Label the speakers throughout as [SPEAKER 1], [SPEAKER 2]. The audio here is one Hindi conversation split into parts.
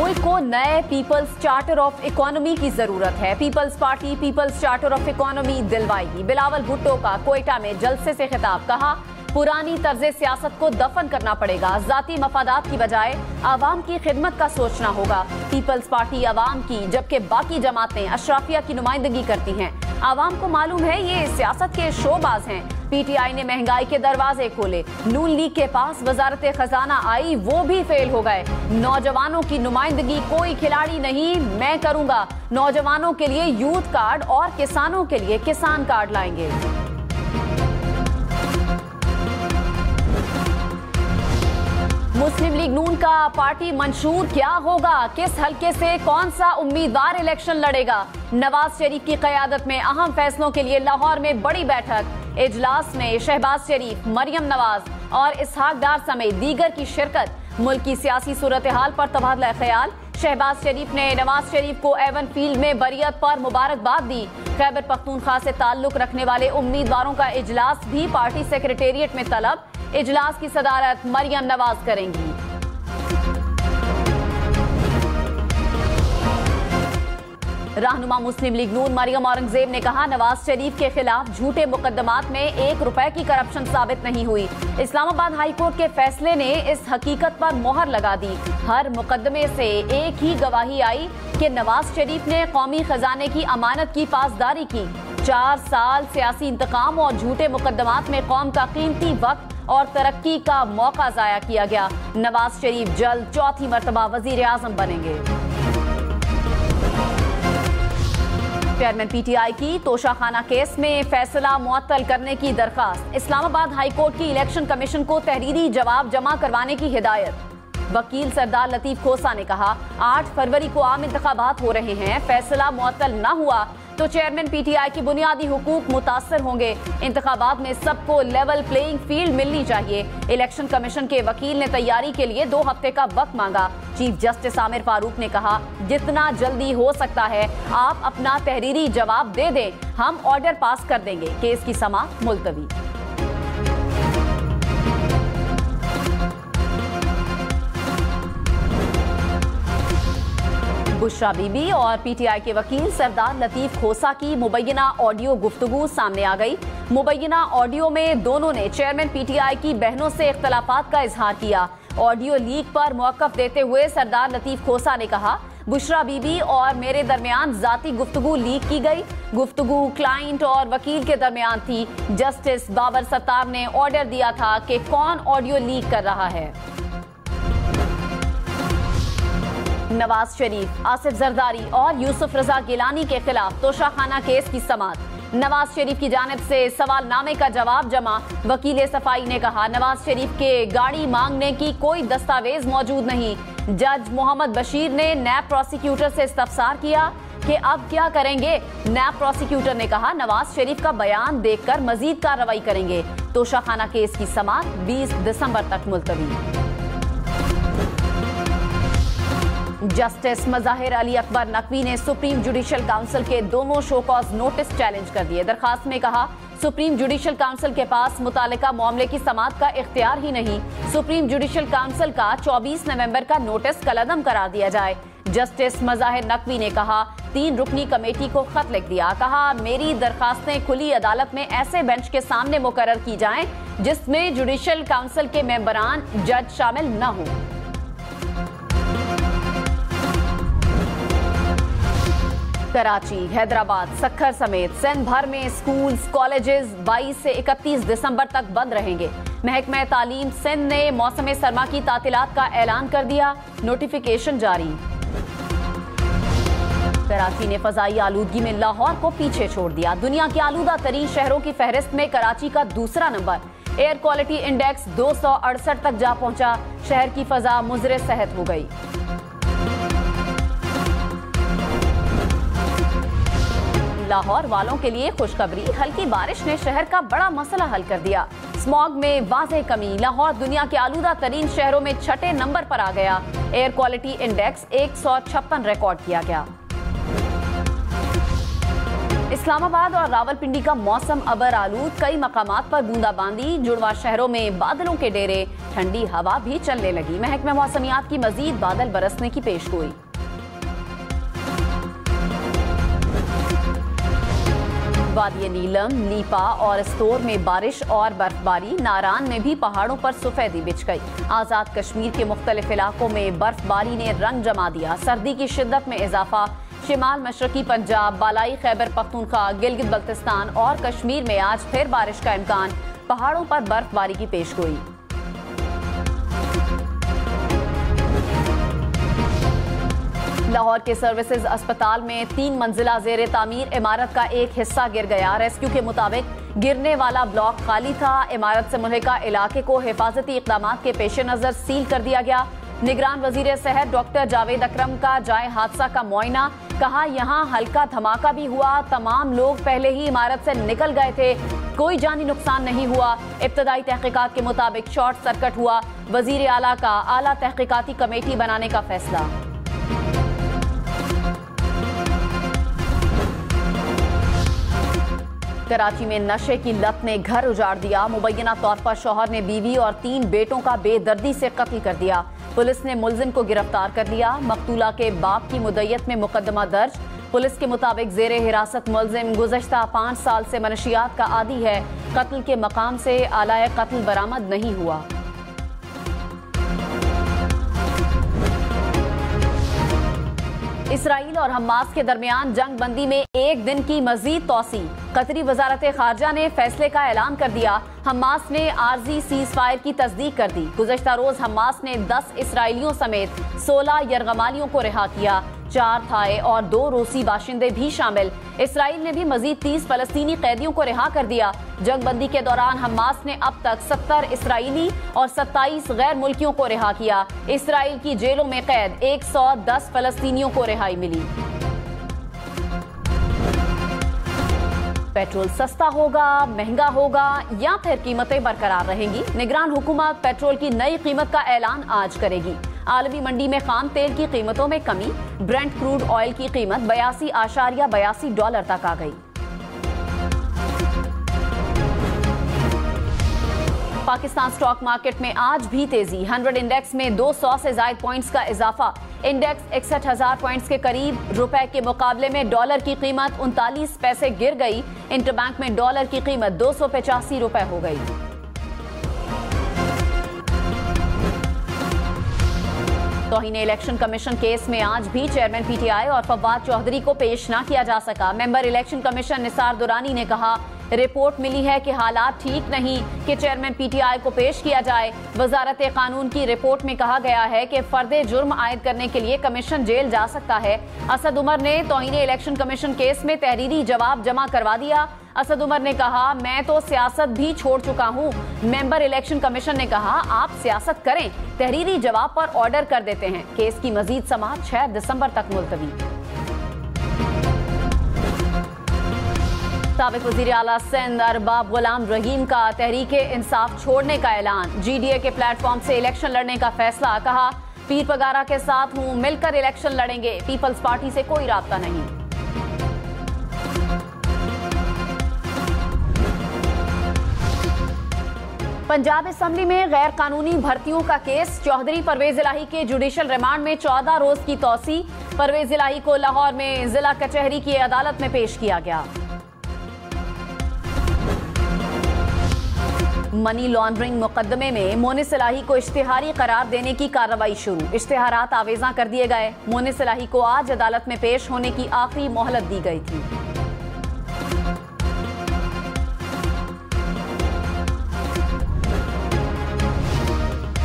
[SPEAKER 1] मुल्क को नए पीपल्स चार्टर ऑफ इकोनॉमी की जरूरत है। Peoples party peoples charter of economy दिलवाएगी। बिलावल भुट्टो का कोयटा में जलसे से खिताब। कहा, पुरानी तर्ज सियासत को दफन करना पड़ेगा। जाती मफादात की बजाय आवाम की खिदमत का सोचना होगा। पीपल्स पार्टी आवाम की, जबकि बाकी जमातें अशराफिया की नुमाइंदगी करती हैं। आवाम को मालूम है ये सियासत के शोबाज हैं। पीटीआई ने महंगाई के दरवाजे खोले। नून लीग के पास वजारत खजाना आई, वो भी फेल हो गए। नौजवानों की नुमाइंदगी कोई खिलाड़ी नहीं, मैं करूंगा। नौजवानों के लिए यूथ कार्ड और किसानों के लिए किसान कार्ड लाएंगे। मुस्लिम लीग नून का पार्टी मंशूर क्या होगा? किस हलके से कौन सा उम्मीदवार इलेक्शन लड़ेगा? नवाज शरीफ की क़यादत में अहम फैसलों के लिए लाहौर में बड़ी बैठक। इजलास में शहबाज शरीफ, मरियम नवाज और इसहाक डार समेत दीगर की शिरकत। मुल्क की सियासी सूरत हाल पर तबादला ख्याल। शहबाज शरीफ ने नवाज शरीफ को एवन फील्ड में बरियत पर मुबारकबाद दी। खैबर पख्तूनख्वा से ताल्लुक रखने वाले उम्मीदवारों का इजलास भी पार्टी सेक्रेटेरिएट में तलब। इजलास की सदारत मरियम नवाज करेंगी। रहनुमा मुस्लिम लीग नून मरियम औरंगजेब ने कहा, नवाज शरीफ के खिलाफ झूठे मुकदमात में 1 रुपए की करप्शन साबित नहीं हुई। इस्लामाबाद हाई कोर्ट के फैसले ने इस हकीकत पर मोहर लगा दी। हर मुकदमे से एक ही गवाही आई कि नवाज शरीफ ने कौमी खजाने की अमानत की पासदारी की। 4 साल सियासी इंतकाम और झूठे मुकदमात में कौम का कीमती वक्त और तरक्की का मौका जाया किया गया। नवाज शरीफ जल्द चौथी मर्तबा वजीर आजम बनेंगे। चेयरमैन पीटीआई की तोशाखाना केस में फैसला मुअत्तल करने की दरखास्त। इस्लामाबाद हाई कोर्ट की इलेक्शन कमीशन को तहरीरी जवाब जमा करवाने की हिदायत। वकील सरदार लतीफ खोसा ने कहा, 8 फरवरी को आम इंतखाबात हो रहे हैं। फैसला मुअत्तल न हुआ तो चेयरमैन पीटीआई की बुनियादी हुकूक मुतासर होंगे। इंतखाबात में सबको लेवल प्लेइंग फील्ड मिलनी चाहिए। इलेक्शन कमीशन के वकील ने तैयारी के लिए 2 हफ्ते का वक्त मांगा। चीफ जस्टिस आमिर फारूक ने कहा, जितना जल्दी हो सकता है आप अपना तहरीरी जवाब दे दें, हम ऑर्डर पास कर देंगे। केस की समाअत मुलतवी। बुशरा बीबी और पीटीआई के वकील सरदार लतीफ खोसा की मुबैना ऑडियो गुफ्तगू सामने आ गई। मुबैना ऑडियो में दोनों ने चेयरमैन पीटीआई की बहनों से इख्तलाफात का इजहार किया। ऑडियो लीक पर मौक़िफ़ देते हुए सरदार लतीफ खोसा ने कहा, बुशरा बीबी और मेरे दरमियान जाती गुफ्तगू लीक की गई। गुफ्तगू क्लाइंट और वकील के दरमियान थी। जस्टिस बाबर सत्तार ने ऑर्डर दिया था कि कौन ऑडियो लीक कर रहा है। नवाज शरीफ, आसिफ जरदारी और यूसुफ रजा गिलानी के खिलाफ तोशाखाना केस की समाअत। नवाज शरीफ की जानिब से सवालनामे का जवाब जमा। वकील सफाई ने कहा, नवाज शरीफ के गाड़ी मांगने की कोई दस्तावेज मौजूद नहीं। जज मोहम्मद बशीर ने नैब प्रोसिक्यूटर से इस्तफसार किया कि अब क्या करेंगे। नैब प्रोसिक्यूटर ने कहा, नवाज शरीफ का बयान देखकर मजीद कार्रवाई करेंगे। तोशाखाना केस की समाअत 20 दिसंबर तक मुलतवी। जस्टिस मज़ाहिर अली अकबर नकवी ने सुप्रीम जुडिशल काउंसिल के दोनों शो कॉज नोटिस चैलेंज कर दिए। दरखास्त में कहा, सुप्रीम जुडिशल काउंसिल के पास मुतालिका मामले की समाअत का इख्तियार ही नहीं। सुप्रीम जुडिशल काउंसिल का 24 नवंबर का नोटिस कलअदम करार दिया जाए। जस्टिस मज़ाहिर नकवी ने कहा, 3 रुकनी कमेटी को खत लिख दिया। कहा, मेरी दरखास्तें खुली अदालत में ऐसे बेंच के सामने मुकर्रर की जाएं जिसमें जुडिशल काउंसिल के मेंबरान जज शामिल न हो। कराची, हैदराबाद, सक्खर समेत सिंध भर में स्कूल्स, कॉलेजेस 22 से 31 दिसंबर तक बंद रहेंगे। महकमा तालीम सिंध ने मौसम सरमा की तातीलात का ऐलान कर दिया। नोटिफिकेशन जारी। कराची ने फजाई आलूदगी में लाहौर को पीछे छोड़ दिया। दुनिया के आलूदा तरीन शहरों की फहरिस्त में कराची का दूसरा नंबर। एयर क्वालिटी इंडेक्स 268 तक जा पहुंचा। शहर की फजा मुज़र सेहत हो गई। लाहौर वालों के लिए खुशखबरी, हल्की बारिश ने शहर का बड़ा मसला हल कर दिया। स्मॉग में वाज़ेह कमी। लाहौर दुनिया के आलूदा तरीन शहरों में 6ठे नंबर पर आ गया। एयर क्वालिटी इंडेक्स 156 रिकॉर्ड किया गया। इस्लामाबाद और रावलपिंडी का मौसम अबर आलूद, कई मकामात पर बूंदाबांदी, जुड़वा शहरों में बादलों के डेरे, ठंडी हवा भी चलने लगी। महकमे मौसमियात की मजीद बादल बरसने की पेशगोई। वादी नीलम, लीपा और एस्तोर में बारिश और बर्फबारी, नारान में भी पहाड़ों पर सफेदी बिछ गई। आज़ाद कश्मीर के मुख्तलिफ इलाकों में बर्फबारी ने रंग जमा दिया। सर्दी की शिद्दत में इजाफा। शिमाल मशरकी पंजाब, बालाई खैबर पख्तूनख्वा, गिलगित बल्तिस्तान और कश्मीर में आज फिर बारिश का इम्कान, पहाड़ों पर बर्फबारी की पेशगोई। लाहौर के सर्विसेज अस्पताल में 3 मंजिला जेर तामीर इमारत का एक हिस्सा गिर गया। रेस्क्यू के मुताबिक गिरने वाला ब्लॉक खाली था। इमारत से मुल्हिका इलाके को हिफाजती इक़दाम के पेश नजर सील कर दिया गया। निगरान वजीर सेहत डॉक्टर जावेद अकरम का जाए हादसा का मुआयना, कहा यहां हल्का धमाका भी हुआ, तमाम लोग पहले ही इमारत से निकल गए थे, कोई जानी नुकसान नहीं हुआ। इब्तदाई तहकीकात के मुताबिक शॉर्ट सर्किट हुआ। वजीर आला का आला तहकीकाती कमेटी बनाने का फैसला। कराची में नशे की लत ने घर उजाड़ दिया। मुबैना तौर पर शौहर ने बीवी और 3 बेटों का बेदर्दी से कत्ल कर दिया। पुलिस ने मुलजिम को गिरफ्तार कर लिया। मकतूला के बाप की मुद्दत में मुकदमा दर्ज। पुलिस के मुताबिक जेर हिरासत मुलजिम गुज़श्ता 5 साल से मनशियात का आदी है। कत्ल के मकाम से आलाए कत्ल बरामद नहीं हुआ। इसराइल और हमास के दरमियान जंग बंदी में 1 दिन की मजीद तोसी। कतरी वजारत खारजा ने फैसले का ऐलान कर दिया। हमास ने आर्जी सीज फायर की तस्दीक कर दी। गुज़श्ता रोज हमास ने 10 इसराइलियों समेत 16 यरगमालियों को रिहा किया। 4 थाई और 2 रूसी बाशिंदे भी शामिल। इसराइल ने भी मजीद 30 फलस्तीनी कैदियों को रिहा कर दिया। जंग बंदी के दौरान हमास ने अब तक 70 इसराइली और 27 गैर मुल्कियों को रिहा किया। इसराइल की जेलों में कैद 110 फलस्तीनियों को रिहाई मिली। पेट्रोल सस्ता होगा, महंगा होगा या फिर कीमतें बरकरार रहेंगी? निगरान हुकूमत पेट्रोल की नई कीमत का ऐलान आज करेगी। आलमी मंडी में खाम तेल की कीमतों में कमी। ब्रेंट क्रूड ऑयल की कीमत $82.82 तक आ गई। पाकिस्तान स्टॉक मार्केट में आज भी तेजी। 100 इंडेक्स में 200 से ज्यादा पॉइंट्स का इजाफा। इंडेक्स 61,000 पॉइंट्स के करीब। रुपए के मुकाबले में डॉलर की कीमत 39 पैसे गिर गई। इंटरबैंक में डॉलर की कीमत 285 रुपए हो गई। तौहीन इलेक्शन कमीशन केस में आज भी चेयरमैन पीटीआई और फवाद चौधरी को पेश न किया जा सका। Member election commission Nisar Durrani ने कहा, रिपोर्ट मिली है कि हालात ठीक नहीं कि चेयरमैन पीटीआई को पेश किया जाए। वजारत कानून की रिपोर्ट में कहा गया है कि फर्दे जुर्म आयद करने के लिए कमीशन जेल जा सकता है। असद उमर ने तौहीन इलेक्शन कमीशन केस में तहरीरी जवाब जमा करवा दिया। असद उमर ने कहा, मैं तो सियासत भी छोड़ चुका हूं। मेंबर इलेक्शन कमीशन ने कहा, आप सियासत करें, तहरीरी जवाब पर ऑर्डर कर देते हैं। केस की मजीद समाअत 6 दिसंबर तक मुलतवी। साबिक वज़ीर आला सिंध अरबाब गुलाम रहीम का तहरीक इंसाफ छोड़ने का ऐलान। जीडीए के प्लेटफॉर्म से इलेक्शन लड़ने का फैसला। कहा, पीर पगारा के साथ हूं, मिलकर इलेक्शन लड़ेंगे। पीपल्स पार्टी से कोई राब्ता नहीं। पंजाब असेंबली में गैर कानूनी भर्तियों का केस। चौधरी परवेज इलाही के जुडिशल रिमांड में 14 रोज की तौसी। परवेज इलाही को लाहौर में जिला कचहरी की अदालत में पेश किया गया। मनी लॉन्ड्रिंग मुकदमे में मोनिस इलाही को इश्तिहारी करार देने की कार्रवाई शुरू। इश्तिहारात आवेजा कर दिए गए। मोनिस इलाही को आज अदालत में पेश होने की आखिरी मोहलत दी गई थी।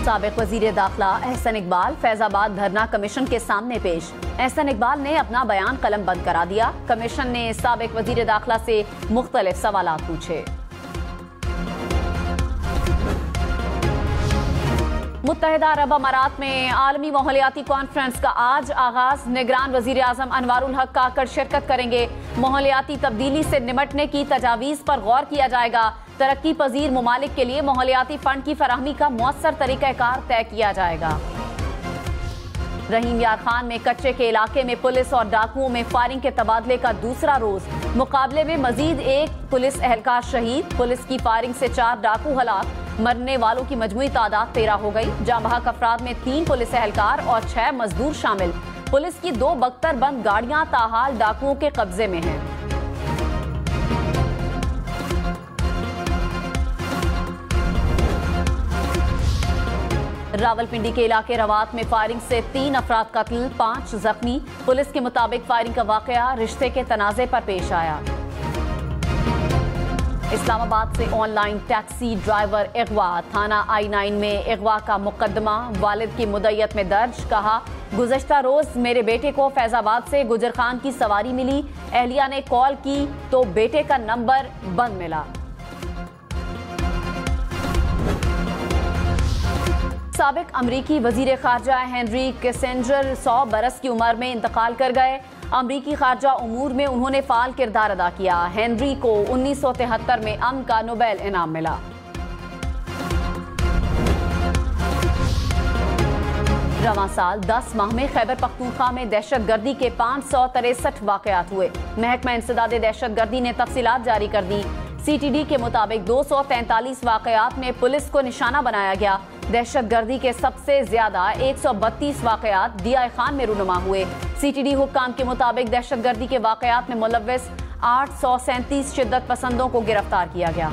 [SPEAKER 1] साबिक वजीर दाखिला एहसन इकबाल फैजाबाद धरना कमीशन के सामने पेश। एहसन इकबाल ने अपना बयान कलम बंद करा दिया। कमीशन ने साबिक वजीर दाखिला से मुख्तलिफ सवालात पूछे। मुत्तहिदा अरब अमारात में आलमी माहौलियाती कॉन्फ्रेंस का आज आगाज। निगरान वजीर आजम अनवारुल हक काकड़ शिरकत करेंगे। माहौलियाती तब्दीली से निमटने की तजावीज़ पर गौर किया जाएगा। तरक्की पजीर ममालिक के लिए माहौलियाती फंड की फराहमी का मौसर तरीक़ाकार तय किया जाएगा। रहीम यार खान में कच्चे के इलाके में पुलिस और डाकुओं में फायरिंग के तबादले का दूसरा रोज। मुकाबले में मजीद एक पुलिस एहलकार शहीद। पुलिस की फायरिंग से 4 डाकू हलाक। मरने वालों की मजमूई तादाद 13 हो गई। जाँ बहक अफराद में 3 पुलिस एहलकार और 6 मजदूर शामिल। पुलिस की 2 बख्तरबंद गाड़ियां ताहाल डाकुओं के कब्जे में हैं। रावलपिंडी के इलाके रवात में फायरिंग से 3 अफराद कत्ल, 5 जख्मी। पुलिस के मुताबिक फायरिंग का वाकया रिश्ते के तनाजे पर पेश आया। इस्लामाबाद से ऑनलाइन टैक्सी ड्राइवर अगवा। थाना I-9 में अगवा का मुकदमा वालिद की मुद्दत में दर्ज। कहा, गुज़श्ता रोज मेरे बेटे को फैजाबाद से गुजर खान की सवारी मिली। एहलिया ने कॉल की तो बेटे का नंबर बंद मिला। साबिक अमरीकी वजीर खारजा हेनरी किसिंजर 100 बरस की उम्र में इंतकाल कर गए। अमरीकी खारजा उमूर में उन्होंने फाल किरदार अदा किया। हेनरी को 1973 में अमन का नोबेल इनाम मिला। रवां साल 10 माह में खैबर पख्तूनख्वा में दहशतगर्दी के 563 वाकयात हुए। महकमा इंसदादे दहशतगर्दी ने तफसीलात जारी कर दी। CTD के मुताबिक 243 वाकयात में पुलिस को निशाना बनाया गया। दहशतगर्दी के सबसे ज्यादा 132 वाकयात DI खान में रूनुमा हुए। CTD हुक्काम के मुताबिक दहशतगर्दी के वाकयात में मुलव्विस 837 शिद्दत पसंदों को गिरफ्तार किया गया।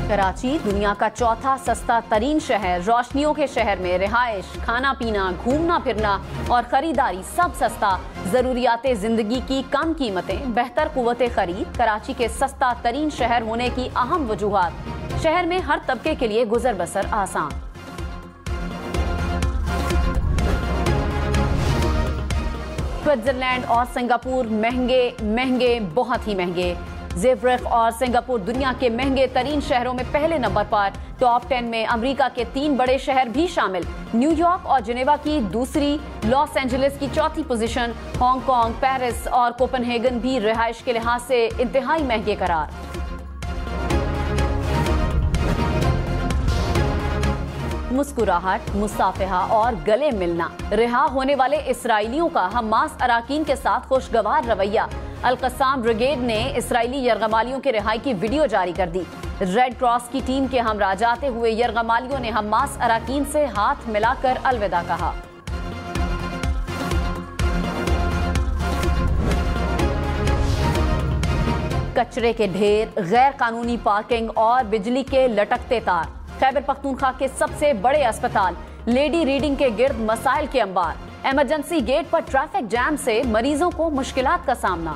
[SPEAKER 1] कराची दुनिया का चौथा सस्ता तरीन शहर। रोशनियों के शहर में रिहाइश, खाना पीना, घूमना फिरना और खरीदारी सब सस्ता। जरूरियात जिंदगी की कम कीमतें, बेहतर कुव्वते खरीद। कराची के सस्ता तरीन शहर होने की अहम वजूहात। शहर में हर तबके के लिए गुजर बसर आसान। स्विट्जरलैंड और सिंगापुर महंगे बहुत ही महंगे। ज़ेवरिख और सिंगापुर दुनिया के महंगे तरीन शहरों में पहले नंबर पर। टॉप 10 में अमेरिका के 3 बड़े शहर भी शामिल। न्यूयॉर्क और जिनेवा की दूसरी, लॉस एंजलिस की चौथी पोजीशन। हांगकांग, पेरिस और कोपेनहेगन भी रिहाइश के लिहाज से इंतहाई महंगे करार। मुस्कुराहट, मुसाफिहा और गले मिलना। रिहा होने वाले इसराइलियों का हमास अराकीन के साथ खुशगवार रवैया। अल-कस्साम ब्रिगेड ने इसराइली यरगमालियों के रिहाई की वीडियो जारी कर दी। रेड क्रॉस की टीम के हमरा जाते हुए यरगमालियों ने हमास अराकीन से हाथ मिलाकर अलविदा कहा। कचरे के ढेर, गैर कानूनी पार्किंग और बिजली के लटकते तार। खैबर पख्तूनख्वा के सबसे बड़े अस्पताल लेडी रीडिंग के गिर्द मसाइल के अंबार। इमरजेंसी गेट पर ट्रैफिक जैम से मरीजों को मुश्किलात का सामना।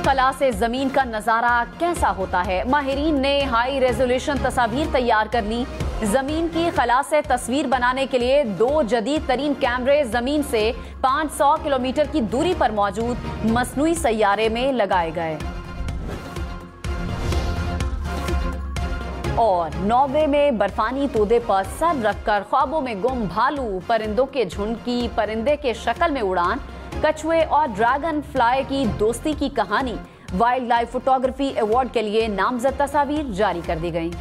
[SPEAKER 1] खला से जमीन का नजारा कैसा होता है? माहिरीन ने हाई रेजोल्यूशन तस्वीर तैयार कर ली। जमीन की खला से तस्वीर बनाने के लिए 2 जदीद तरीन कैमरे जमीन से 500 किलोमीटर की दूरी पर मौजूद मसनूई सैयारे में लगाए गए। और नॉर्वे में बर्फानी तोदे पर सर रखकर ख्वाबों में गुम भालू, परिंदों के झुंड की परिंदे के शक्ल में उड़ान, कछुए और ड्रैगन फ्लाई की दोस्ती की कहानी। वाइल्ड लाइफ फोटोग्राफी अवार्ड के लिए नामजद तस्वीर जारी कर दी गई।